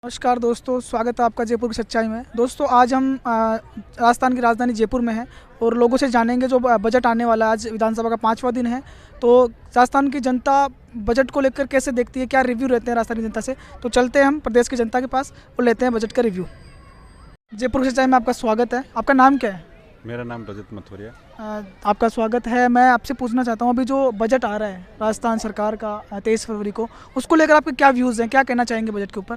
नमस्कार दोस्तों, स्वागत है आपका जयपुर की सच्चाई में। दोस्तों आज हम राजस्थान की राजधानी जयपुर में हैं और लोगों से जानेंगे जो बजट आने वाला है। आज विधानसभा का 5वां दिन है, तो राजस्थान की जनता बजट को लेकर कैसे देखती है, क्या रिव्यू रहते हैं राजस्थान की जनता से। तो चलते हैं हम प्रदेश की जनता के पास और लेते हैं बजट का रिव्यू। जयपुर की सच्चाई में आपका स्वागत है। आपका नाम क्या है? मेरा नाम रजत मथुरिया। आपका स्वागत है। मैं आपसे पूछना चाहता हूँ, अभी जो बजट आ रहा है राजस्थान सरकार का 23 फरवरी को, उसको लेकर आपके क्या व्यूज़ हैं, क्या कहना चाहेंगे बजट के ऊपर?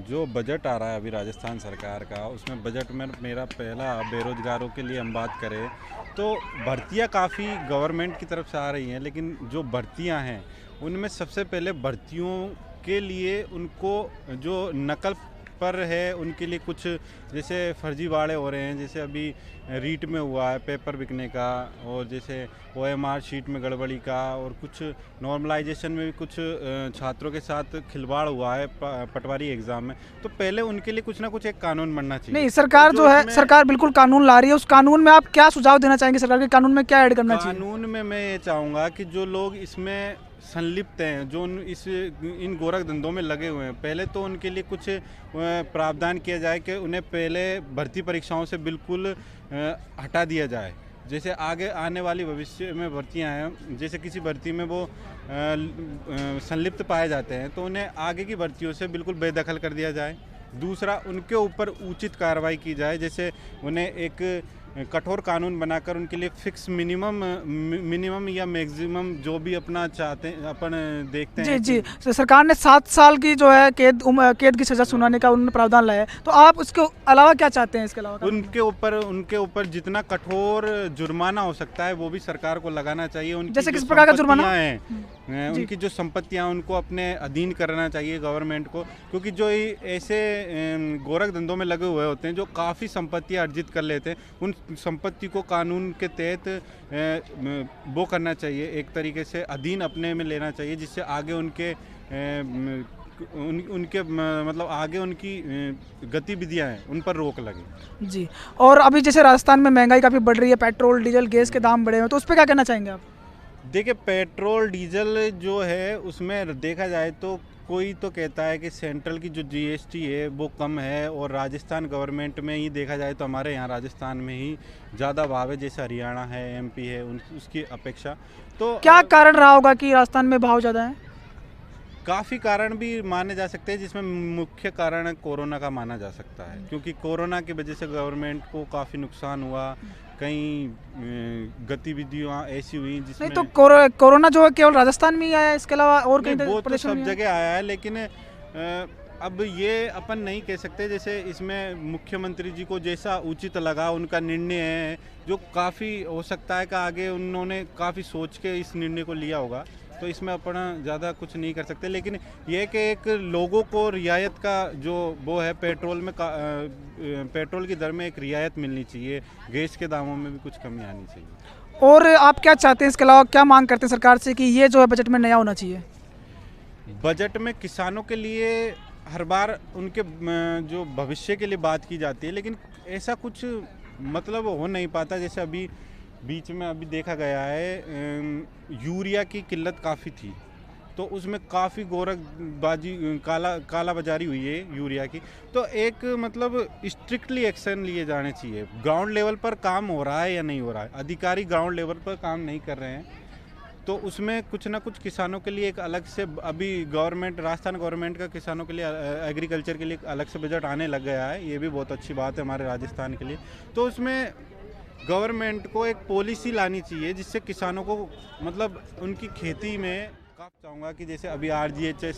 जो बजट आ रहा है अभी राजस्थान सरकार का, उसमें बजट में मेरा पहला, बेरोजगारों के लिए हम बात करें तो भर्तियां काफ़ी गवर्नमेंट की तरफ से आ रही हैं, लेकिन जो भर्तियां हैं उनमें सबसे पहले भर्तियों के लिए उनको जो नकल पर है उनके लिए कुछ जैसे फर्जीवाड़े हो रहे हैं। जैसे अभी रीट में हुआ है पेपर बिकने का, और जैसे OMR शीट में गड़बड़ी का, और कुछ नॉर्मलाइजेशन में भी कुछ छात्रों के साथ खिलवाड़ हुआ है पटवारी एग्ज़ाम में। तो पहले उनके लिए कुछ ना कुछ एक कानून बनना चाहिए। नहीं, सरकार जो है, सरकार बिल्कुल कानून ला रही है। उस कानून में आप क्या सुझाव देना चाहेंगे? सरकार के कानून में क्या ऐड करना चाहिए? कानून में मैं ये चाहूँगा कि जो लोग इसमें संलिप्त हैं, जो इन गोरख धंधों में लगे हुए हैं, पहले तो उनके लिए कुछ प्रावधान किया जाए कि उन्हें पहले भर्ती परीक्षाओं से बिल्कुल हटा दिया जाए। जैसे आगे आने वाली भविष्य में भर्तियां हैं, जैसे किसी भर्ती में वो संलिप्त पाए जाते हैं तो उन्हें आगे की भर्तियों से बिल्कुल बेदखल कर दिया जाए। दूसरा, उनके ऊपर उचित कार्रवाई की जाए। जैसे उन्हें एक कठोर कानून बनाकर उनके लिए फिक्स मिनिमम या मैक्सिमम जो भी अपना चाहते हैं अपन देखते हैं। जी, तो सरकार ने 7 साल की जो है कैद की सज़ा सुनाने का उन्होंने प्रावधान लाया है। तो आप उसके अलावा क्या चाहते हैं? इसके अलावा उनके ऊपर जितना कठोर जुर्माना हो सकता है वो भी सरकार को लगाना चाहिए। जैसे किस प्रकार का जुर्माना है उनकी जो संपत्तियां उनको अपने अधीन करना चाहिए गवर्नमेंट को, क्योंकि जो ऐसे गोरख धंधों में लगे हुए होते हैं जो काफ़ी संपत्तियां अर्जित कर लेते हैं, उन संपत्ति को कानून के तहत वो करना चाहिए, एक तरीके से अधीन अपने में लेना चाहिए, जिससे आगे उनके मतलब आगे उनकी गतिविधियां हैं उन पर रोक लगे। जी, और अभी जैसे राजस्थान में महंगाई काफ़ी बढ़ रही है, पेट्रोल डीजल गैस के दाम बढ़े हुए हैं, तो उस पर क्या कहना चाहेंगे आप? देखिए, पेट्रोल डीजल जो है उसमें देखा जाए तो कोई तो कहता है कि सेंट्रल की जो GST है वो कम है, और राजस्थान गवर्नमेंट में ही देखा जाए तो हमारे यहाँ राजस्थान में ही ज़्यादा भाव है, जैसे हरियाणा है, MP है, उसकी अपेक्षा। तो क्या कारण रहा होगा कि राजस्थान में भाव ज़्यादा है? काफ़ी कारण भी माने जा सकते हैं, जिसमें मुख्य कारण कोरोना का माना जा सकता है, क्योंकि कोरोना की वजह से गवर्नमेंट को काफ़ी नुकसान हुआ। कई गतिविधियाँ ऐसी हुई जिसमें नहीं, तो कोरोना जो है केवल राजस्थान में ही आया है, इसके अलावा और कहीं वो तो प्रदेशों में सब जगह आया है, लेकिन अब ये अपन नहीं कह सकते। जैसे इसमें मुख्यमंत्री जी को जैसा उचित लगा उनका निर्णय है, जो काफ़ी हो सकता है कि आगे उन्होंने काफ़ी सोच के इस निर्णय को लिया होगा, तो इसमें अपन ज़्यादा कुछ नहीं कर सकते। लेकिन ये कि एक लोगों को रियायत का जो वो है, पेट्रोल की दर में एक रियायत मिलनी चाहिए, गैस के दामों में भी कुछ कमी आनी चाहिए। और आप क्या चाहते हैं? इसके अलावा क्या मांग करते हैं सरकार से कि ये जो है बजट में नया होना चाहिए? बजट में किसानों के लिए हर बार उनके जो भविष्य के लिए बात की जाती है, लेकिन ऐसा कुछ मतलब हो नहीं पाता। जैसे अभी बीच में अभी देखा गया है यूरिया की किल्लत काफ़ी थी, तो उसमें काफ़ी गोरखबाजी काला बाजारी हुई है यूरिया की। तो एक मतलब स्ट्रिक्टली एक्शन लिए जाने चाहिए। ग्राउंड लेवल पर काम हो रहा है या नहीं हो रहा है, अधिकारी ग्राउंड लेवल पर काम नहीं कर रहे हैं, तो उसमें कुछ ना कुछ किसानों के लिए एक अलग से अभी राजस्थान गवर्नमेंट का किसानों के लिए एग्रीकल्चर के लिए एक अलग से बजट आने लग गया है। ये भी बहुत अच्छी बात है हमारे राजस्थान के लिए। तो उसमें गवर्नमेंट को एक पॉलिसी लानी चाहिए जिससे किसानों को मतलब उनकी खेती में चाहूँगा कि जैसे अभी RGHS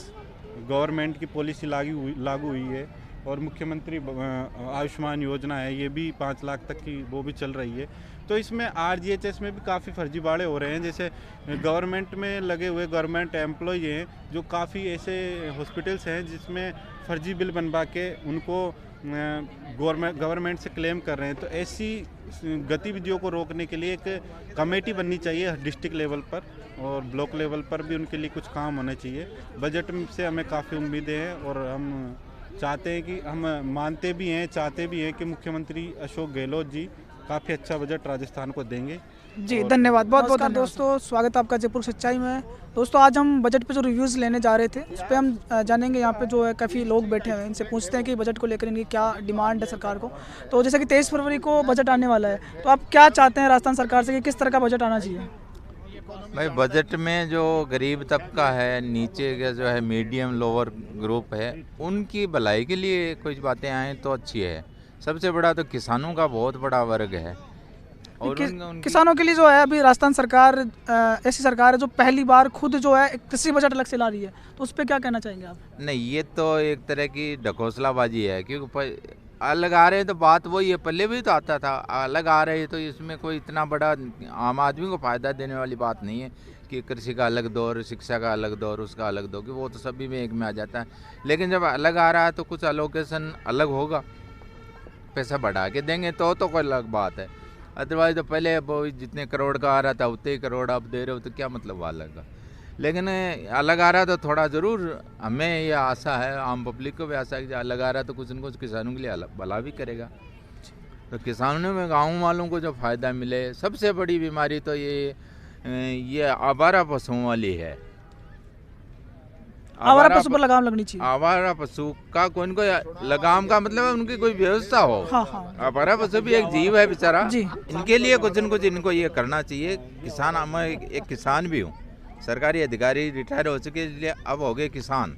गवर्नमेंट की पॉलिसी लागू हुई है, और मुख्यमंत्री आयुष्मान योजना है, ये भी 5 लाख तक की वो भी चल रही है। तो इसमें RGHS में भी काफ़ी फर्जीवाड़े हो रहे हैं। जैसे गवर्नमेंट में लगे हुए गवर्नमेंट एम्प्लॉय हैं, जो काफ़ी ऐसे हॉस्पिटल्स हैं जिसमें फर्जी बिल बनवा के उनको गवर्नमेंट से क्लेम कर रहे हैं। तो ऐसी गतिविधियों को रोकने के लिए एक कमेटी बननी चाहिए डिस्ट्रिक्ट लेवल पर, और ब्लॉक लेवल पर भी उनके लिए कुछ काम होने चाहिए। बजट से हमें काफ़ी उम्मीदें हैं, और हम चाहते हैं कि हम मानते भी हैं, चाहते भी हैं कि मुख्यमंत्री अशोक गहलोत जी काफ़ी अच्छा बजट राजस्थान को देंगे। जी धन्यवाद, बहुत बहुत धन्यवाद दोस्तों। स्वागत है आपका जयपुर सच्चाई में। दोस्तों आज हम बजट पे जो रिव्यूज़ लेने जा रहे थे उस पर हम जानेंगे। यहाँ पे जो है काफ़ी लोग बैठे हुए हैं, इनसे पूछते हैं कि बजट को लेकर इनकी क्या डिमांड है सरकार को। तो जैसे कि 23 फरवरी को बजट आने वाला है, तो आप क्या चाहते हैं राजस्थान सरकार से कि किस तरह का बजट आना चाहिए? भाई बजट में जो गरीब तबका है, नीचे का जो है मीडियम लोअर ग्रुप है, उनकी भलाई के लिए कुछ बातें आएँ तो अच्छी है। सबसे बड़ा तो किसानों का बहुत बड़ा वर्ग है और किसानों के लिए जो है अभी राजस्थान सरकार ऐसी सरकार है जो पहली बार खुद जो है एक कृषि बजट अलग से ला रही है, तो उस पर क्या कहना चाहेंगे आप? नहीं, ये तो एक तरह की ढकोसलाबाजी है, क्योंकि अलग आ रहे हैं तो बात वही है, पहले भी तो आता था। अलग आ रहे हैं तो इसमें कोई इतना बड़ा आम आदमी को फ़ायदा देने वाली बात नहीं है कि कृषि का अलग दौर, शिक्षा का अलग दौर, उसका अलग दौर, कि वो तो सभी में एक में आ जाता है। लेकिन जब अलग आ रहा है तो कुछ अलोकेशन अलग होगा, पैसा बढ़ा के देंगे तो कोई अलग बात है। अदरवाइज तो पहले वो जितने करोड़ का आ रहा था उतने ही करोड़ आप दे रहे हो, तो क्या मतलब हुआ अलग का। लेकिन अलग आ रहा तो थोड़ा ज़रूर हमें ये आशा है, आम पब्लिक को भी आशा है कि अलग आ रहा तो कुछ न कुछ किसानों के लिए भला भी करेगा। तो किसानों में गाँव वालों को जो फ़ायदा मिले। सबसे बड़ी बीमारी तो ये आवारा पशुओं वाली है। आवारा पशु पर लगाम लगनी चाहिए। आवारा पशु का कोई न कोई लगाम का मतलब उनकी कोई व्यवस्था हो। हाँ। आवारा पशु भी एक जीव है बेचारा जी। इनके लिए कुछ न कुछ इनको ये करना चाहिए। किसान, मैं एक किसान भी हूँ, सरकारी अधिकारी रिटायर हो चुके, इसलिए अब हो गए किसान।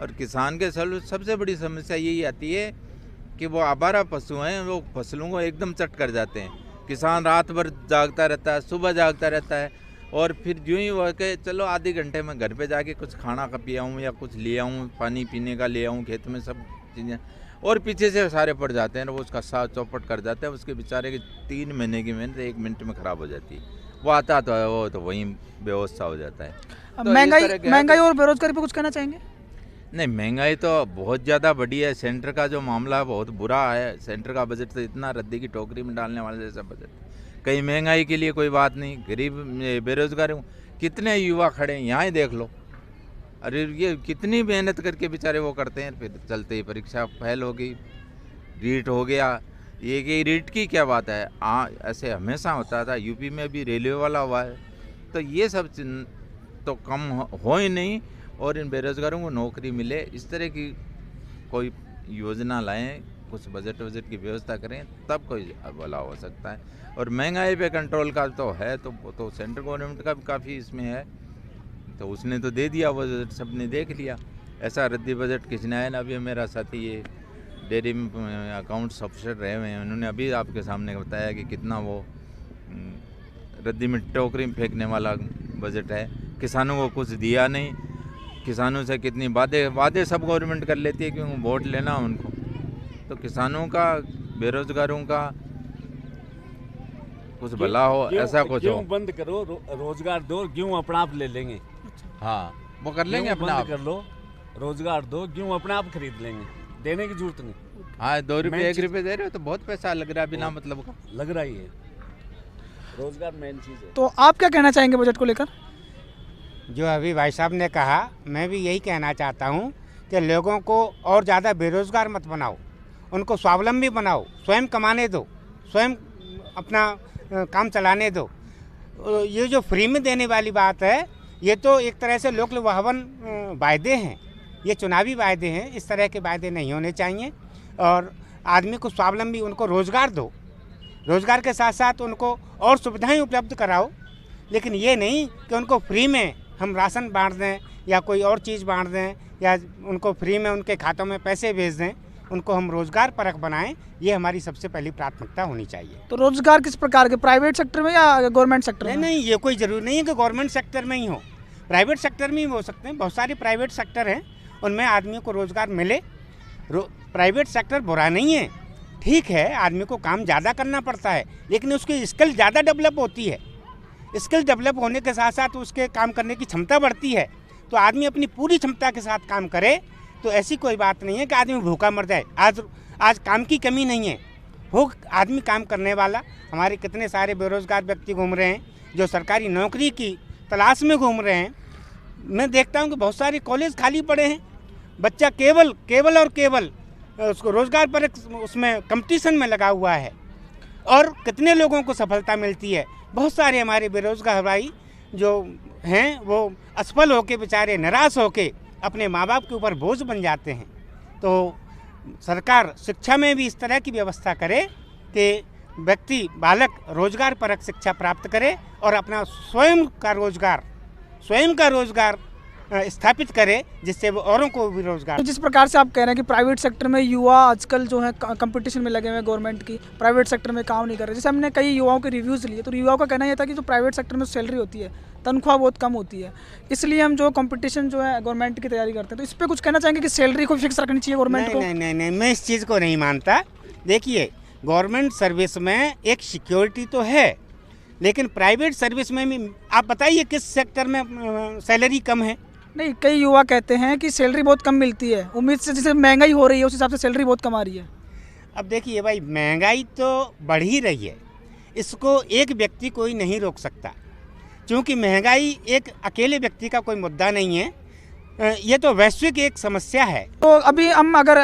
और किसान के सबसे बड़ी समस्या यही आती है कि वो आवारा पशु हैं, वो फसलों को एकदम चट कर जाते हैं। किसान रात भर जागता रहता है, सुबह जागता रहता है, और फिर यूँ ही वो के चलो आधे घंटे में घर पे जाके कुछ खाना का पिया हूँ या कुछ ले आऊँ, पानी पीने का ले आऊँ, खेत में सब चीज़ें, और पीछे से सारे पड़ जाते हैं। वो उसका साथ चौपट कर जाते हैं। उसके बेचारे की 3 महीने की मेहनत 1 मिनट में ख़राब हो जाती है। वो आता तो है, वो तो वहीं व्यवस्था हो जाता है। तो महंगाई और बेरोजगारी पे कुछ कहना चाहेंगे? नहीं, महंगाई तो बहुत ज़्यादा बढ़ी है। सेंटर का जो मामला है बहुत बुरा है। सेंटर का बजट तो इतना रद्दी की टोकरी में डालने वाला जैसा बजट। कहीं महंगाई के लिए कोई बात नहीं, गरीब बेरोजगार कितने युवा खड़े हैं यहाँ ही देख लो। अरे ये कितनी मेहनत करके बेचारे वो करते हैं, फिर चलते ही परीक्षा फेल हो गई, रीट हो गया। ये कि रीट की क्या बात है, ऐसे हमेशा होता था। यूपी में भी रेलवे वाला हुआ है। तो ये सब तो कम हो ही नहीं, और इन बेरोजगारों को नौकरी मिले, इस तरह की कोई योजना लाएं, कुछ बजट की व्यवस्था करें, तब कोई भला हो सकता है। और महंगाई पे कंट्रोल का तो है, तो सेंट्रल गवर्नमेंट का भी काफ़ी इसमें है, तो उसने तो दे दिया, वो सबने देख लिया। ऐसा रद्दी बजट किसने आया ना। अभी मेरा साथी ये डेयरी में अकाउंट्स ऑफिसर रहे हुए हैं, उन्होंने अभी आपके सामने बताया कि कितना वो रद्दी में टोकरी में फेंकने वाला बजट है। किसानों को कुछ दिया नहीं। किसानों से कितनी वादे सब गवर्नमेंट कर लेती है, क्योंकि वोट लेना उनको। तो किसानों का, बेरोजगारों का कुछ भला हो, ऐसा कुछ हो। बंद करो, रोजगार दो, गेहूं अपना आप ले लेंगे। हाँ, वो कर लेंगे अपना आप। कर लो, रोजगार दो, गेहूं अपने आप खरीद लेंगे, देने की जरूरत नहीं। हाँ, 2 रुपये 1 रुपये दे रहे हो तो बहुत पैसा लग रहा है बिना मतलब का। लग रहा ही है। रोजगार मेन चीज है। तो आप क्या कहना चाहेंगे बजट को लेकर? जो अभी भाई साहब ने कहा, मैं भी यही कहना चाहता हूँ कि लोगों को और ज़्यादा बेरोजगार मत बनाओ, उनको स्वावलंबी बनाओ, स्वयं कमाने दो, स्वयं अपना काम चलाने दो। ये जो फ्री में देने वाली बात है, ये तो एक तरह से लोक लुभावन वायदे हैं, ये चुनावी वायदे हैं। इस तरह के वायदे नहीं होने चाहिए। और आदमी को स्वावलंबी, उनको रोज़गार दो, रोज़गार के साथ साथ उनको और सुविधाएं उपलब्ध कराओ। लेकिन ये नहीं कि उनको फ्री में हम राशन बांट दें या कोई और चीज़ बांट दें, या उनको फ्री में उनके खातों में पैसे भेज दें। उनको हम रोज़गार परक बनाएं, ये हमारी सबसे पहली प्राथमिकता होनी चाहिए। तो रोजगार किस प्रकार के, प्राइवेट सेक्टर में या गवर्नमेंट सेक्टर में? नहीं, ये कोई ज़रूरी नहीं है कि गवर्नमेंट सेक्टर में ही हो, प्राइवेट सेक्टर में ही हो सकते हैं। बहुत सारे प्राइवेट सेक्टर हैं, उनमें आदमी को रोज़गार मिले। प्राइवेट सेक्टर बुरा नहीं है, ठीक है, आदमी को काम ज़्यादा करना पड़ता है, लेकिन उसकी स्किल ज़्यादा डेवलप होती है। स्किल डेवलप होने के साथ साथ उसके काम करने की क्षमता बढ़ती है। तो आदमी अपनी पूरी क्षमता के साथ काम करे, तो ऐसी कोई बात नहीं है कि आदमी भूखा मर जाए। आज काम की कमी नहीं है, हो आदमी काम करने वाला। हमारे कितने सारे बेरोजगार व्यक्ति घूम रहे हैं जो सरकारी नौकरी की तलाश में घूम रहे हैं। मैं देखता हूं कि बहुत सारे कॉलेज खाली पड़े हैं। बच्चा केवल और केवल उसको रोजगार पर उसमें कंपटीशन में लगा हुआ है। और कितने लोगों को सफलता मिलती है। बहुत सारे हमारे बेरोजगार भाई जो हैं वो असफल होके बेचारे निराश होके अपने माँ बाप के ऊपर बोझ बन जाते हैं। तो सरकार शिक्षा में भी इस तरह की व्यवस्था करे कि व्यक्ति बालक रोजगार परक शिक्षा प्राप्त करे और अपना स्वयं का रोजगार स्थापित करे, जिससे वो औरों को भी रोजगार। तो जिस प्रकार से आप कह रहे हैं कि प्राइवेट सेक्टर में युवा आजकल जो है कंपटीशन में लगे हुए हैं गवर्नमेंट की, प्राइवेट सेक्टर में काम नहीं कर रहे। जैसे हमने कई युवाओं के रिव्यूज़ लिए तो युवाओं का कहना यह था कि जो प्राइवेट सेक्टर में सैलरी होती है, तनख्वाह बहुत कम होती है, इसलिए हम जो कंपटीशन जो है गवर्नमेंट की तैयारी करते हैं। तो इस पर कुछ कहना चाहेंगे कि सैलरी को फिक्स रखनी चाहिए गवर्नमेंट को? नहीं, मैं इस चीज़ को नहीं मानता। देखिए, गवर्नमेंट सर्विस में एक सिक्योरिटी तो है, लेकिन प्राइवेट सर्विस में भी आप बताइए किस सेक्टर में सैलरी कम है? नहीं, कई युवा कहते हैं कि सैलरी बहुत कम मिलती है, उम्मीद से जैसे महंगाई हो रही है उस हिसाब से सैलरी बहुत कम आ रही है। अब देखिए भाई, महंगाई तो बढ़ ही रही है, इसको एक व्यक्ति कोई नहीं रोक सकता, क्योंकि महंगाई एक अकेले व्यक्ति का कोई मुद्दा नहीं है, ये तो वैश्विक एक समस्या है। तो अभी हम अगर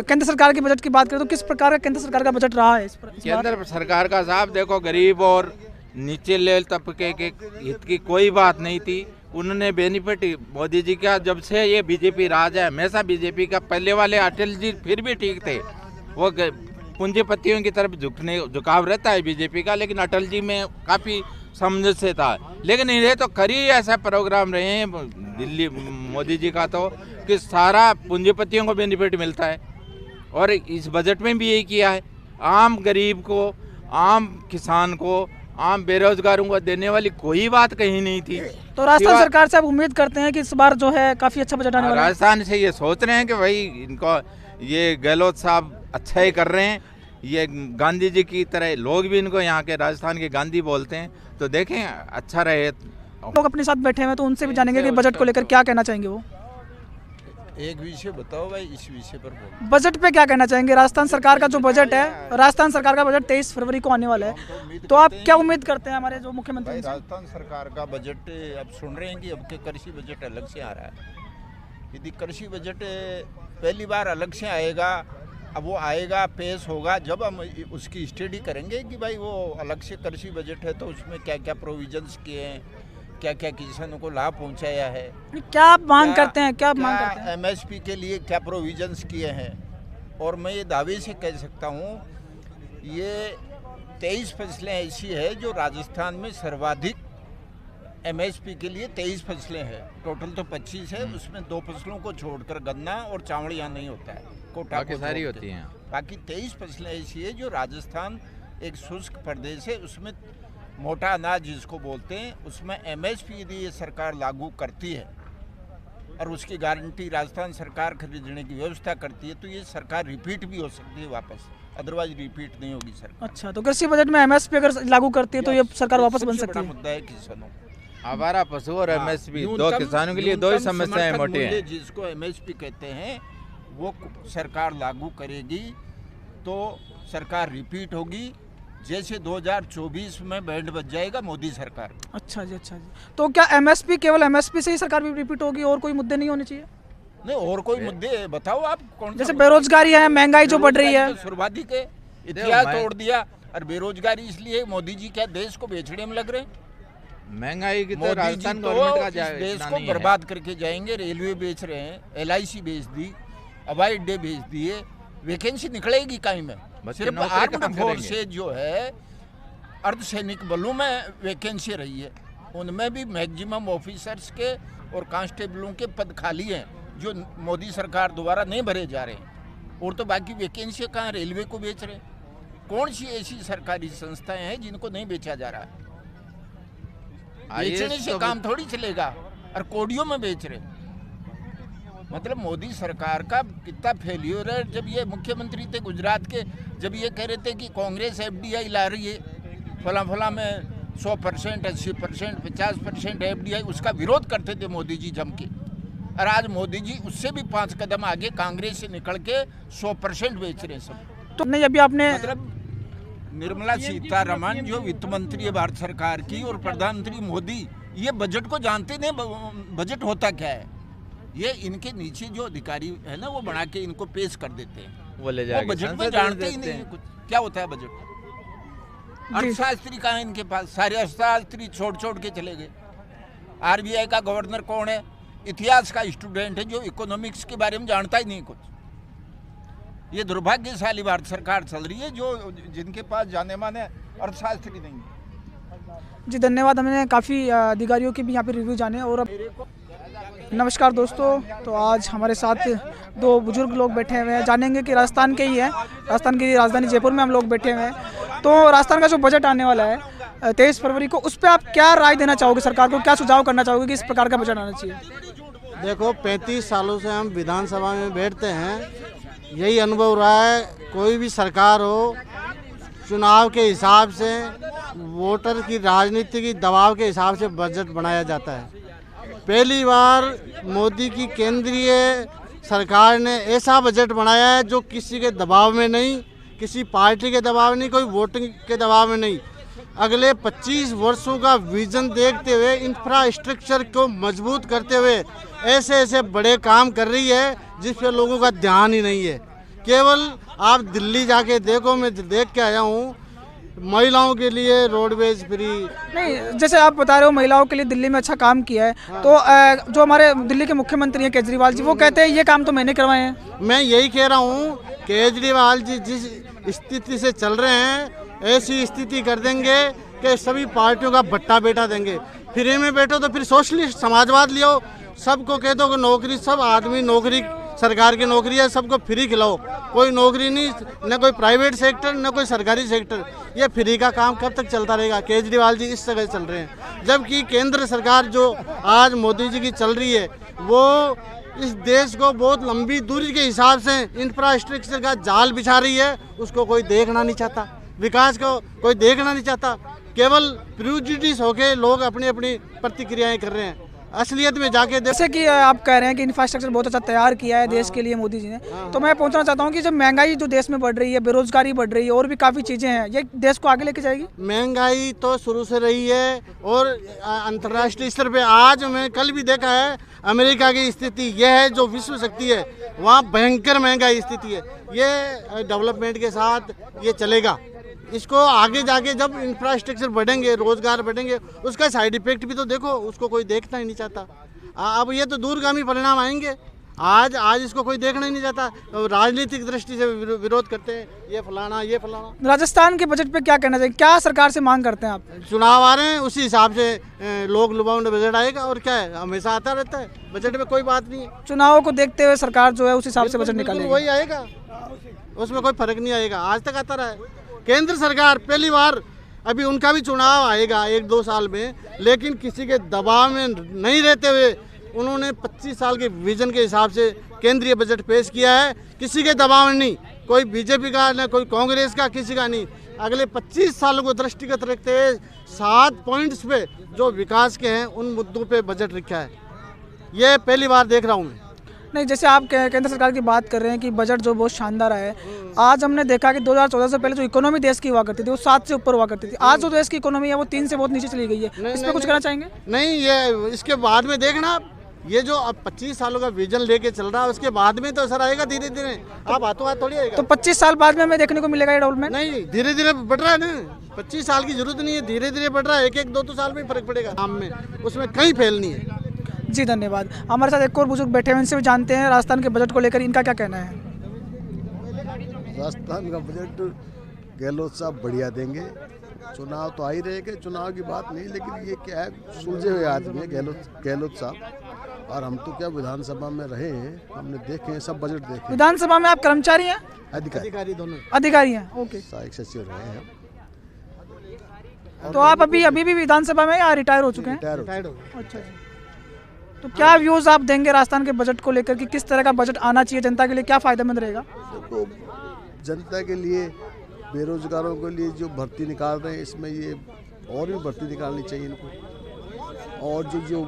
केंद्र सरकार के बजट की बात करें तो किस प्रकार का केंद्र सरकार का बजट रहा है इस बार? केंद्र सरकार का साहब देखो, गरीब और नीचे लेवल तबके के हित की कोई बात नहीं थी। उन्होंने बेनिफिट मोदी जी का, जब से ये बीजेपी राज है, हमेशा बीजेपी का, पहले वाले अटल जी फिर भी ठीक थे, वो पूंजीपतियों की तरफ झुकाव रहता है बीजेपी का, लेकिन अटल जी में काफ़ी समझ से था। लेकिन ये तो करी ऐसा प्रोग्राम रहे हैं दिल्ली मोदी जी का, तो कि सारा पूंजीपतियों को बेनिफिट मिलता है, और इस बजट में भी यही किया है। आम गरीब को, आम किसान को, आम बेरोजगारों को देने वाली कोई बात कहीं नहीं थी। तो राजस्थान सरकार से आप उम्मीद करते हैं कि इस बार जो है काफ़ी अच्छा बजट आने वाला है? राजस्थान से ये सोच रहे हैं कि भाई इनको, ये गहलोत साहब अच्छा ही कर रहे हैं, ये गांधी जी की तरह, लोग भी इनको यहाँ के राजस्थान के गांधी बोलते हैं, तो देखें अच्छा रहे। लोग अपने साथ बैठे हुए हैं तो उनसे भी जानेंगे कि बजट को लेकर क्या कहना चाहेंगे वो। एक विषय बताओ भाई, इस विषय पर बोलो। बजट पे क्या कहना चाहेंगे? राजस्थान सरकार का जो बजट है, राजस्थान सरकार का बजट 23 फरवरी को आने वाला है, तो आप क्या उम्मीद करते हैं हमारे जो मुख्यमंत्री भाई, से? राजस्थान सरकार का बजट अब सुन रहे हैं कि अब के कृषि बजट अलग से आ रहा है। यदि कृषि बजट पहली बार अलग से आएगा, अब वो आएगा, पेश होगा, जब हम उसकी स्टडी करेंगे कि भाई वो अलग से कृषि बजट है तो उसमें क्या क्या प्रोविजंस किए हैं, क्या क्या किसानों को लाभ पहुंचाया है, क्या आप मांग करते हैं, क्या मांग करते हैं? एमएसपी के लिए क्या प्रोविजंस किए हैं। और मैं ये दावे से कह सकता हूँ, ये 23 फसलें ऐसी है जो राजस्थान में सर्वाधिक एमएसपी के लिए 23 फसलें हैं। टोटल तो 25 है, उसमें 2 फसलों को छोड़कर गन्ना और चावल यहाँ नहीं होता है, कोटा बाकी सारी होती हैं। बाकी 23 फसलें ऐसी है जो राजस्थान एक शुष्क प्रदेश है, उसमें मोटा अनाज जिसको बोलते हैं, उसमें एमएसपी यदि ये सरकार लागू करती है और उसकी गारंटी राजस्थान सरकार खरीदने की व्यवस्था करती है, तो ये सरकार रिपीट भी हो सकती है वापस, अदरवाइज रिपीट नहीं होगी सरकार। अच्छा, तो कृषि बजट में एमएसपी अगर लागू करती है तो ये सरकार वापस बन सकती है? मुद्दा है किसानों, आवारा पशु और एमएसपी, दो किसानों के लिए दो ही समस्याएं मोटी हैं। जिसको एमएसपी कहते हैं वो सरकार लागू करेगी तो सरकार रिपीट होगी, जैसे 2024 में बैंड बज जाएगा मोदी सरकार। अच्छा जी, अच्छा जी। तो क्या एमएसपी, केवल एमएसपी से ही सरकार भी रिपीट होगी और कोई मुद्दे नहीं होने चाहिए? नहीं, और कोई मुद्दे बताओ आप कौन? जैसे बेरोजगारी है, महंगाई जो बढ़ रही है, शुरुआती के इतिहास तोड़ दिया। और बेरोजगारी इसलिए मोदी जी क्या देश को बेचने में लग रहे हैं? महंगाई की तो मोदी जी राजस्थान तो गवर्नमेंट का इस देश को बर्बाद करके जाएंगे। रेलवे बेच रहे हैं, LIC बेच दी, हवाई अड्डे बेच दिए, वैकेंसी निकलेगी कहीं में? सिर्फ आर्म्ड फोर्सेज जो है, अर्धसैनिक बलों में वैकेंसी रही है, उनमें भी मैक्सिमम ऑफिसर्स के और कांस्टेबलों के पद खाली हैं जो मोदी सरकार द्वारा नहीं भरे जा रहे हैं। और तो बाकी वैकेंसी कहाँ? रेलवे को बेच रहे हैं। कौन सी ऐसी सरकारी संस्थाएं हैं जिनको नहीं बेचा जा रहा है? बेचने से काम थोड़ी चलेगा, और कोडियों में बेच रहे। मतलब मोदी सरकार का कितना फेल्यूर है। जब ये मुख्यमंत्री थे गुजरात के, जब ये कह रहे थे कि कांग्रेस FDI ला रही है, फला में 100%, 80%, 50% FDI, उसका विरोध करते थे मोदी जी जम के। और आज मोदी जी उससे भी 5 कदम आगे कांग्रेस से निकल के 100% बेच रहे हैं सब। तो नहीं, अभी आपने मतलब निर्मला सीतारमण जो वित्त मंत्री है भारत सरकार की, और प्रधानमंत्री मोदी, ये बजट को जानते नहीं बजट होता क्या है। ये इनके नीचे जो अधिकारी है ना, वो बना के इनको पेश कर देते हैं, वो ले जाके बजट में जानते ही नहीं कुछ क्या होता है बजट। अर्थशास्त्री कहाँ इनके पास? सारे अर्थशास्त्री छोड़ के चले गए। आरबीआई का गवर्नर कौन है? इतिहास का स्टूडेंट है जो इकोनॉमिक्स के बारे में जानता ही नहीं कुछ। ये दुर्भाग्यशाली भारत सरकार चल रही है जो जिनके पास जाने माने अर्थशास्त्री नहीं है। जी धन्यवाद। हमने काफ़ी अधिकारियों के भी यहाँ पे रिव्यू जाने। और अब नमस्कार दोस्तों, तो आज हमारे साथ दो बुजुर्ग लोग बैठे हुए हैं, जानेंगे कि राजस्थान के ही है, राजस्थान की राजधानी जयपुर में हम लोग बैठे हुए हैं। तो राजस्थान का जो बजट आने वाला है 23 फरवरी को, उस पर आप क्या राय देना चाहोगे? सरकार को क्या सुझाव करना चाहोगे कि इस प्रकार का बजट आना चाहिए? देखो 35 सालों से हम विधानसभा में बैठते हैं, यही अनुभव रहा है। कोई भी सरकार हो, चुनाव के हिसाब से, वोटर की राजनीति की दबाव के हिसाब से बजट बनाया जाता है। पहली बार मोदी की केंद्रीय सरकार ने ऐसा बजट बनाया है जो किसी के दबाव में नहीं, किसी पार्टी के दबाव में नहीं, कोई वोटिंग के दबाव में नहीं। अगले 25 वर्षों का विजन देखते हुए, इंफ्रास्ट्रक्चर को मजबूत करते हुए ऐसे ऐसे बड़े काम कर रही है जिस पर लोगों का ध्यान ही नहीं है। केवल आप दिल्ली जाके देखो, मैं देख के आया हूँ, महिलाओं के लिए रोडवेज फ्री। नहीं, जैसे आप बता रहे हो महिलाओं के लिए दिल्ली में अच्छा काम किया है, तो जो हमारे दिल्ली के मुख्यमंत्री हैं केजरीवाल जी, वो कहते हैं ये काम तो मैंने करवाए हैं। मैं यही कह रहा हूँ, केजरीवाल जी जिस स्थिति से चल रहे हैं ऐसी स्थिति कर देंगे कि सभी पार्टियों का भट्टा बेटा देंगे। फ्री में बैठो तो फिर सोशलिस्ट समाजवाद लियो, सबको कह दो कि नौकरी, सब आदमी नौकरी, सरकार की नौकरी है, सबको फ्री खिलाओ। कोई नौकरी नहीं, न कोई प्राइवेट सेक्टर न कोई सरकारी सेक्टर। ये फ्री का काम कब तक चलता रहेगा? केजरीवाल जी इस जगह चल रहे हैं, जबकि केंद्र सरकार जो आज मोदी जी की चल रही है वो इस देश को बहुत लंबी दूरी के हिसाब से इंफ्रास्ट्रक्चर का जाल बिछा रही है। उसको कोई देखना नहीं चाहता, विकास को कोई देखना नहीं चाहता। केवल प्रेजुडिस होके लोग अपनी अपनी प्रतिक्रियाएं कर रहे हैं। असलियत में जाके जैसे कि आप कह रहे हैं कि इंफ्रास्ट्रक्चर बहुत अच्छा तैयार किया है देश के लिए मोदी जी ने, तो मैं पहुंचना चाहता हूं कि जब महंगाई जो देश में बढ़ रही है, बेरोजगारी बढ़ रही है, और भी काफ़ी चीज़ें हैं, ये देश को आगे लेके जाएगी? महंगाई तो शुरू से रही है और अंतर्राष्ट्रीय स्तर पे आज मैं कल भी देखा है, अमेरिका की स्थिति यह है जो विश्व शक्ति है, वहाँ भयंकर महंगाई स्थिति है। ये डेवलपमेंट के साथ ये चलेगा। इसको आगे जाके जब इंफ्रास्ट्रक्चर बढ़ेंगे, रोजगार बढ़ेंगे, उसका साइड इफेक्ट भी तो देखो, उसको कोई देखना ही नहीं चाहता। अब ये तो दूरगामी परिणाम आएंगे। आज इसको कोई देखना ही नहीं चाहता, राजनीतिक दृष्टि से विरोध करते हैं, ये फलाना ये फलाना। राजस्थान के बजट पे क्या कहना चाहिए? क्या सरकार से मांग करते हैं आप? चुनाव आ रहे हैं, उसी हिसाब से लोग लुभावना बजट आएगा। और क्या है, हमेशा आता रहता है, बजट में कोई बात नहीं है। चुनावों को देखते हुए सरकार जो है उस हिसाब से बजट निकालेगी, वही आएगा, उसमें कोई फर्क नहीं आएगा। आज तक आता रहा है। केंद्र सरकार पहली बार, अभी उनका भी चुनाव आएगा 1-2 साल में, लेकिन किसी के दबाव में नहीं रहते हुए उन्होंने 25 साल के विजन के हिसाब से केंद्रीय बजट पेश किया है। किसी के दबाव में नहीं, कोई बीजेपी का न कोई कांग्रेस का, किसी का नहीं। अगले 25 सालों को दृष्टिगत रखते हुए 7 पॉइंट्स पे जो विकास के हैं उन मुद्दों पे बजट रखा है। ये पहली बार देख रहा हूँ मैं। नहीं, जैसे आप केंद्र सरकार की बात कर रहे हैं कि बजट जो बहुत शानदार है, आज हमने देखा कि 2014 से पहले जो इकोनॉमी देश की हुआ करती थी वो 7 से ऊपर हुआ करती थी। आज जो देश की इकोनॉमी है वो 3 से बहुत नीचे चली गई है। इस पर कुछ कहना चाहेंगे? नहीं, ये इसके बाद में देखना, ये जो अब 25 सालों का विजन लेके चल रहा है उसके बाद में तो असर आएगा धीरे धीरे। आप हाथों हाथ थोड़ी आएगा। तो 25 साल बाद में हमें देखने को मिलेगा ये डेवलपमेंट? नहीं, धीरे धीरे बढ़ रहा है ना। 25 साल की जरूरत नहीं है, धीरे धीरे बढ़ रहा है। 1-2 साल में फर्क पड़ेगा काम में, उसमें कहीं फेल नहीं है। जी धन्यवाद। हमारे साथ एक और बुजुर्ग बैठे हैं, इनसे भी जानते हैं राजस्थान के बजट को लेकर इनका क्या कहना है। राजस्थान का बजट गहलोत साहब बढ़िया देंगे। चुनाव तो आ ही रहेंगे, चुनाव की बात नहीं, लेकिन ये क्या है, सुलझे हुए आदमी है गहलोत साहब। और हम तो क्या विधानसभा में रहे हैं, हमने देखे हैं, सब बजट देखे। विधानसभा में आप कर्मचारी हैं? अधिकारी दोनों अधिकारी हैं। ओके, सहायक सचिव रहे हैं। तो आप अभी भी विधानसभा में या रिटायर हो चुके हैं? रिटायर्ड हो। अच्छा, तो क्या व्यूज आप देंगे राजस्थान के बजट को लेकर कि किस तरह का बजट आना चाहिए, जनता के लिए क्या फायदेमंद रहेगा? तो जनता के लिए, बेरोजगारों के लिए जो भर्ती निकाल रहे हैं, इसमें ये और भी भर्ती निकालनी चाहिए इनको। और जो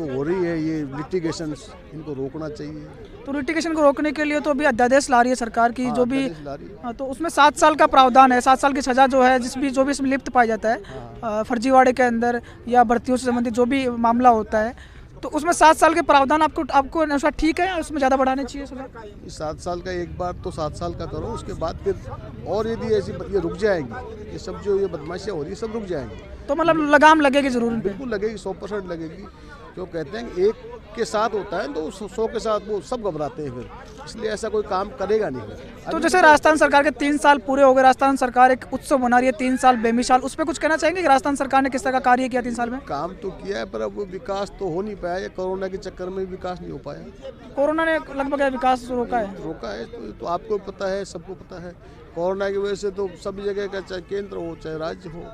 हो रही है ये लिटिगेशन, इनको रोकना चाहिए। तो लिटिगेशन को रोकने के लिए तो अभी अध्यादेश ला रही है सरकार की, जो भी, तो उसमें 7 साल का प्रावधान है, 7 साल की सजा जो है, जो भी इसमें लिप्त पाया जाता है फर्जीवाड़े के अंदर या भर्तियों से संबंधित जो भी मामला होता है, तो उसमें 7 साल के प्रावधान आपको अनुसार ठीक है, उसमें ज़्यादा बढ़ाने चाहिए सुधार? 7 साल का एक बार तो 7 साल का करो, उसके बाद फिर और यदि ऐसी ये रुक जाएंगी, ये सब जो ये बदमाशियाँ हो रही है सब रुक जाएंगी। तो मतलब लगाम लगेगी जरूर इन पे? बिल्कुल लगेगी, 100% लगेगी। क्यों कहते हैं कि एक के साथ होता है तो 100 के साथ वो सब घबराते हैं फिर, इसलिए ऐसा कोई काम करेगा नहीं फिर। तो जैसे राजस्थान सरकार के 3 साल पूरे हो गए, राजस्थान सरकार एक उत्सव मना रही है 3 साल बेमिसाल, उस पर कुछ कहना चाहेंगे कि राजस्थान सरकार ने किस तरह का कार्य किया 3 साल में? काम तो किया है पर अब वो विकास तो हो नहीं पाया, या कोरोना के चक्कर में विकास नहीं हो पाया। कोरोना ने लगभग विकास रोका है। तो आपको पता है, सबको पता है, कोरोना की वजह से तो सभी जगह का, चाहे केंद्र हो चाहे राज्य हो,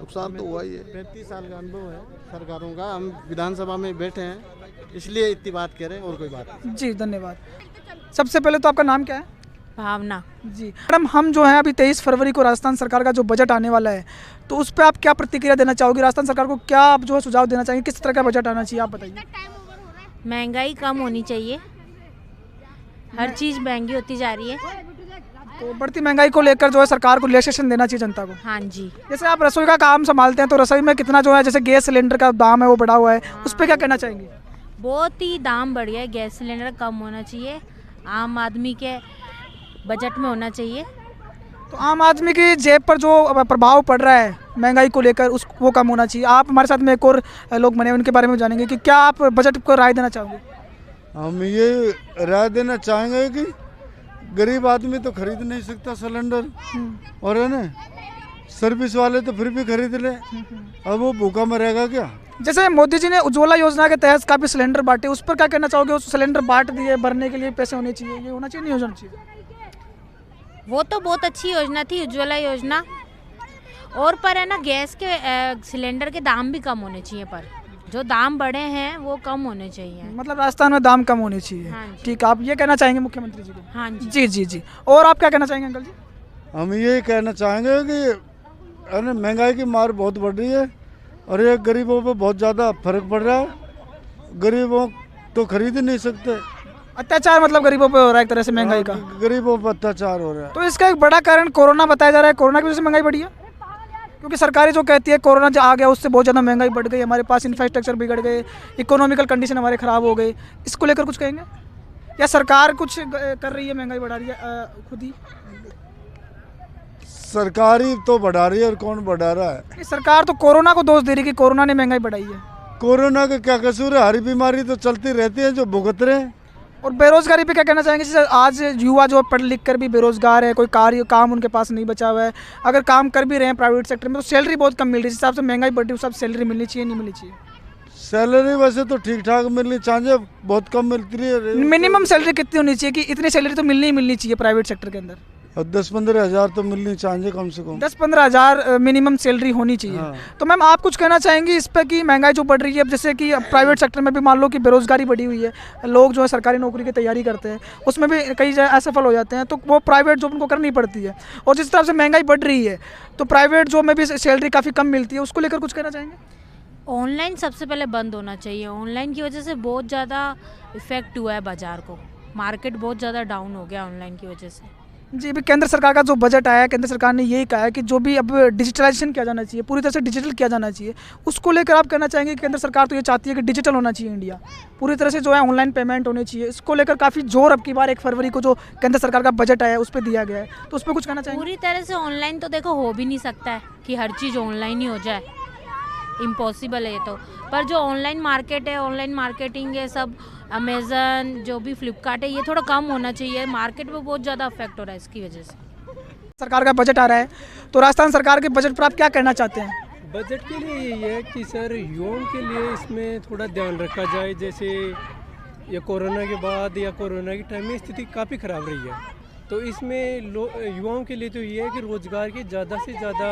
नुकसान तो हुआ ही है। 35 साल का अनुभव है सरकारों का, हम विधानसभा में बैठे हैं इसलिए इतनी बात कह रहे हैं, और कोई बात नहीं। जी धन्यवाद। सबसे पहले तो आपका नाम क्या है? भावना। जी मैडम, हम जो है अभी 23 फरवरी को राजस्थान सरकार का जो बजट आने वाला है, तो उस पर आप क्या प्रतिक्रिया देना चाहोगे? राजस्थान सरकार को क्या आप जो है सुझाव देना चाहेंगे, किस तरह का बजट आना चाहिए, आप बताइए। महंगाई कम होनी चाहिए, हर चीज़ महंगी होती जा रही है, तो बढ़ती महंगाई को लेकर जो है सरकार को रिलैक्सेशन देना चाहिए जनता को। हाँ जी। जैसे आप रसोई का काम संभालते हैं, तो रसोई में कितना जो है जैसे गैस सिलेंडर का दाम है वो बढ़ा हुआ है, उस पर क्या कहना चाहेंगे? बहुत ही दाम बढ़ गया है, गैस सिलेंडर कम होना चाहिए, आम आदमी के बजट में होना चाहिए। तो आम आदमी की जेब पर जो प्रभाव पड़ रहा है महंगाई को लेकर, उस वो कम होना चाहिए। आप हमारे साथ में एक और लोग बने, उनके बारे में जानेंगे कि क्या आप बजट को राय देना चाहोगे? हम ये राय देना चाहेंगे कि गरीब आदमी तो खरीद नहीं सकता सिलेंडर, और है ना सर्विस वाले तो फिर भी खरीद ले, अब वो भूखा मरेगा क्या? जैसे मोदी जी ने उज्ज्वला योजना के तहत काफ़ी सिलेंडर बांटे, उस पर क्या कहना चाहोगे? उस सिलेंडर बांट दिए, भरने के लिए पैसे होने चाहिए, ये होना चाहिए नहीं होना चाहिए? वो तो बहुत अच्छी योजना थी उज्ज्वला योजना, और पर है ना गैस के सिलेंडर के दाम भी कम होने चाहिए, पर जो दाम बढ़े हैं वो कम होने चाहिए। मतलब राजस्थान में दाम कम होने चाहिए। हाँ ठीक, आप ये कहना चाहेंगे मुख्यमंत्री जी को? हाँ जी। जी जी जी। और आप क्या कहना चाहेंगे अंकल जी? हम ये कहना चाहेंगे कि है ना महंगाई की मार बहुत बढ़ रही है, और ये गरीबों पे बहुत ज़्यादा फर्क पड़ रहा है, गरीबों तो खरीद ही नहीं सकते। अत्याचार मतलब गरीबों पे हो रहा है एक तरह से महंगाई का? गरीबों पर अत्याचार हो रहा है। तो इसका एक बड़ा कारण कोरोना बताया जा रहा है, कोरोना की वजह से महंगाई बढ़ी है, क्योंकि सरकारी जो कहती है कोरोना जो आ गया उससे बहुत ज़्यादा महंगाई बढ़ गई, हमारे पास इंफ्रास्ट्रक्चर बिगड़ गए, इकोनॉमिकल कंडीशन हमारे ख़राब हो गए, इसको लेकर कुछ कहेंगे? या सरकार कुछ कर रही है, महंगाई बढ़ा रही है खुद ही? सरकारी तो बढ़ा रही है, और कौन बढ़ा रहा है? सरकार तो कोरोना को दोष दे रही है कि कोरोना ने महंगाई बढ़ाई है। कोरोना का क्या कसूर है? हरी बीमारी तो चलती रहती है जो भुगत रहे हैं। और बेरोजगारी पे क्या कहना चाहेंगे? जैसे आज युवा जो पढ़ लिख कर भी बेरोजगार है, कोई काम उनके पास नहीं बचा हुआ है, अगर काम कर भी रहे हैं प्राइवेट सेक्टर में तो सैलरी बहुत कम मिल रही है, जिस हिसाब से महंगाई बढ़ रही है उस हिसाब से सैलरी मिलनी चाहिए, नहीं मिलनी चाहिए? सैलरी वैसे तो ठीक ठाक मिलनी चाहिए, बहुत कम मिलती है। मिनिमम सैलरी कितनी होनी चाहिए कि इतनी सैलरी तो मिलनी ही मिलनी चाहिए प्राइवेट सेक्टर के अंदर? और 10-15 हज़ार तो मिलनी चाहिए कम से कम। 10-15 हज़ार मिनिमम सैलरी होनी चाहिए। हाँ। तो मैम आप कुछ कहना चाहेंगी इस पर कि महंगाई जो बढ़ रही है, अब जैसे कि प्राइवेट सेक्टर में भी मान लो कि बेरोजगारी बढ़ी हुई है, लोग जो है सरकारी नौकरी की तैयारी करते हैं, उसमें भी कई असफल हो जाते हैं, तो वो प्राइवेट जॉब उनको करनी पड़ती है, और जिस तरह से महंगाई बढ़ रही है तो प्राइवेट जॉब में भी सैलरी काफ़ी कम मिलती है, उसको लेकर कुछ कहना चाहेंगे? ऑनलाइन सबसे पहले बंद होना चाहिए, ऑनलाइन की वजह से बहुत ज़्यादा इफेक्ट हुआ है बाज़ार को, मार्केट बहुत ज़्यादा डाउन हो गया ऑनलाइन की वजह से। जी, अभी केंद्र सरकार का जो बजट आया है, केंद्र सरकार ने यही कहा है कि जो भी अब डिजिटलाइजेशन किया जाना चाहिए, पूरी तरह से डिजिटल किया जाना चाहिए, उसको लेकर आप कहना चाहेंगे कि केंद्र सरकार तो ये चाहती है कि डिजिटल होना चाहिए इंडिया, पूरी तरह से जो है ऑनलाइन पेमेंट होनी चाहिए, इसको लेकर काफ़ी जोर अब की बार 1 फरवरी को जो केंद्र सरकार का बजट आया है उस पर दिया गया है, तो उस पर कुछ कहना चाहेंगे? पूरी तरह से ऑनलाइन तो देखो हो भी नहीं सकता है कि हर चीज़ ऑनलाइन ही हो जाए, इम्पॉसिबल है ये तो, पर जो ऑनलाइन मार्केट है, ऑनलाइन मार्केटिंग है, सब अमेज़न जो भी फ्लिपकार्ट है, ये थोड़ा कम होना चाहिए, मार्केट में बहुत ज़्यादा अफेक्ट हो रहा है इसकी वजह से। सरकार का बजट आ रहा है, तो राजस्थान सरकार के बजट पर आप क्या कहना चाहते हैं? बजट के लिए यही है कि सर युवाओं के लिए इसमें थोड़ा ध्यान रखा जाए, जैसे ये कोरोना के बाद या कोरोना के टाइम में स्थिति काफ़ी ख़राब रही है, तो इसमें युवाओं के लिए तो ये है कि रोज़गार की ज़्यादा से ज़्यादा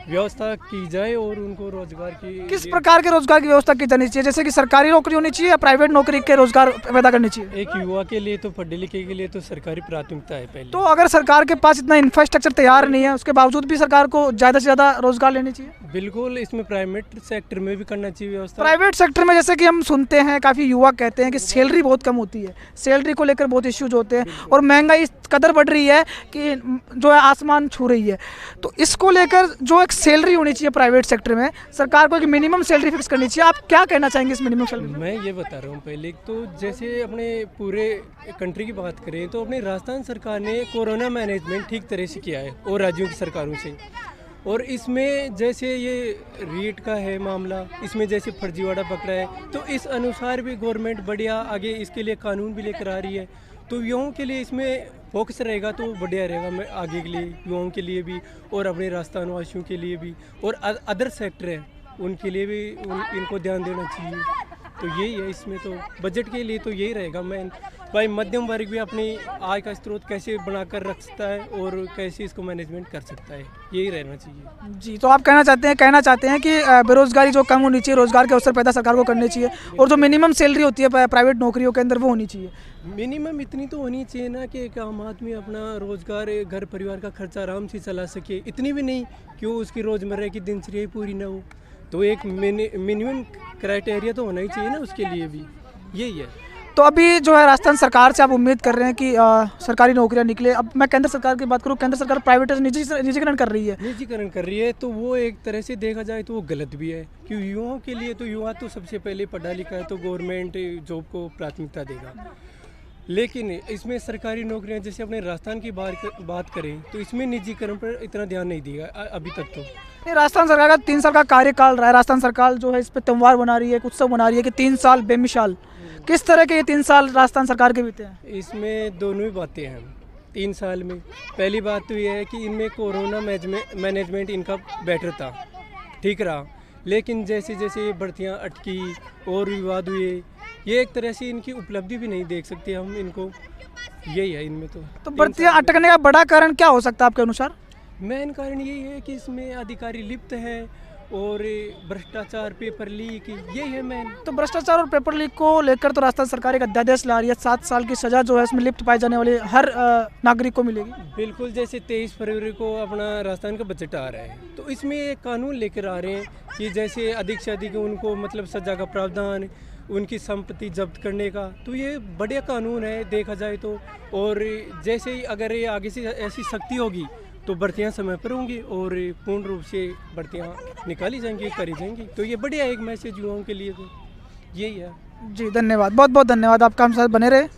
व्यवस्था की जाए, और उनको रोजगार की किस प्रकार के रोजगार की व्यवस्था की जानी चाहिए? जैसे कि सरकारी नौकरी होनी चाहिए या प्राइवेट नौकरी के रोजगार पैदा करनी चाहिए? एक युवा के लिए तो, पढ़े लिखे के लिए तो सरकारी प्राथमिकता है पहले। तो अगर सरकार के पास इतना इंफ्रास्ट्रक्चर तैयार नहीं है, उसके बावजूद भी सरकार को ज़्यादा से ज़्यादा रोजगार लेने चाहिए? बिल्कुल, इसमें प्राइवेट सेक्टर में भी करना चाहिए व्यवस्था। प्राइवेट सेक्टर में जैसे कि हम सुनते हैं, काफ़ी युवा कहते हैं कि सैलरी बहुत कम होती है, सैलरी को लेकर बहुत इश्यूज होते हैं और महंगाई इस कदर बढ़ रही है कि जो है आसमान छू रही है। तो इसको लेकर जो एक सैलरी होनी चाहिए प्राइवेट सेक्टर में, सरकार को एक मिनिमम सैलरी फिक्स करनी चाहिए। आप क्या कहना चाहेंगे इस मिनिमम सैलरी? मैं ये बता रहा हूँ पहले तो, जैसे अपने पूरे कंट्री की बात करें तो अपनी राजस्थान सरकार ने कोरोना मैनेजमेंट ठीक तरह से किया है और राज्यों की सरकारों से। और इसमें जैसे ये रीट का है मामला, इसमें जैसे फर्जीवाड़ा पकड़ा है, तो इस अनुसार भी गवर्नमेंट बढ़िया आगे इसके लिए कानून भी लेकर आ रही है। तो युवाओं के लिए इसमें फोकस रहेगा तो बढ़िया रहेगा, मैं आगे के लिए युवाओं के लिए भी और अपने राजस्थान वासियों के लिए भी और अदर सेक्टर है उनके लिए भी इनको ध्यान देना चाहिए। तो यही है इसमें, तो बजट के लिए तो यही रहेगा। मैं भाई मध्यम वर्ग भी अपनी आय का स्रोत कैसे बनाकर रख सकता है और कैसे इसको मैनेजमेंट कर सकता है, यही रहना चाहिए। जी, तो आप कहना चाहते हैं कि बेरोजगारी जो कम होनी चाहिए, रोजगार के अवसर पैदा सरकार को करने चाहिए और जो मिनिमम सैलरी होती है प्राइवेट नौकरियों के अंदर वो होनी चाहिए। मिनिमम इतनी तो होनी चाहिए ना कि एक आम आदमी अपना रोजगार, घर परिवार का खर्चा आराम से चला सके। इतनी भी नहीं कि वो उसकी रोजमर्रा की दिनचर्या ही पूरी ना हो। तो एक मिनिमम क्राइटेरिया तो होना ही चाहिए ना उसके लिए भी, यही है। तो अभी जो है राजस्थान सरकार से आप उम्मीद कर रहे हैं कि सरकारी नौकरियां निकले। अब मैं केंद्र सरकार की बात करूं, केंद्र सरकार प्राइवेट निजीकरण कर रही है। निजीकरण कर रही है तो वो एक तरह से देखा जाए तो वो गलत भी है, क्योंकि युवाओं के लिए तो युवा तो सबसे पहले पढ़ा लिखा है तो गवर्नमेंट जॉब को प्राथमिकता देगा। लेकिन इसमें सरकारी नौकरियां, जैसे अपने राजस्थान की बात करें तो इसमें निजीकरण पर इतना ध्यान नहीं दिया अभी तक। तो राजस्थान सरकार का 3 साल का कार्यकाल रहा है। राजस्थान सरकार जो है इस पर त्यौहार बना रही है, एक उत्सव बना रही है कि 3 साल बेमिसाल। किस तरह के ये 3 साल राजस्थान सरकार के बीते हैं? इसमें दोनों ही बातें हैं 3 साल में। पहली बात तो ये है कि इनमें कोरोना मैनेजमेंट इनका बेटर था, ठीक रहा। लेकिन जैसे जैसे भर्तियाँ अटकी और विवाद हुए, ये एक तरह से इनकी उपलब्धि भी नहीं देख सकते हम इनको, यही है इनमें। तो भर्तियाँ अटकने का बड़ा कारण क्या हो सकता है आपके अनुसार? मेन कारण यही है कि इसमें अधिकारी लिप्त है और भ्रष्टाचार, पेपर लीक, यही है मेन। तो भ्रष्टाचार और पेपर लीक को लेकर तो राजस्थान सरकार एक अध्यादेश ला रही है। 7 साल की सजा जो है इसमें लिप्त पाए जाने वाले हर नागरिक को मिलेगी। बिल्कुल, जैसे 23 फरवरी को अपना राजस्थान का बजट आ रहा है तो इसमें एक कानून लेकर आ रहे हैं कि जैसे अधिक से अधिक उनको मतलब सजा का प्रावधान, उनकी संपत्ति जब्त करने का। तो ये बढ़िया कानून है देखा जाए तो। और जैसे ही अगर ये आगे से ऐसी सख्ती होगी तो भर्तियाँ समय पर होंगी और पूर्ण रूप से भर्तियाँ निकाली जाएंगी, करी जाएंगी। तो ये बढ़िया एक मैसेज युवाओं के लिए, तो यही है। जी धन्यवाद, बहुत बहुत धन्यवाद, आपका हम साथ बने रहे।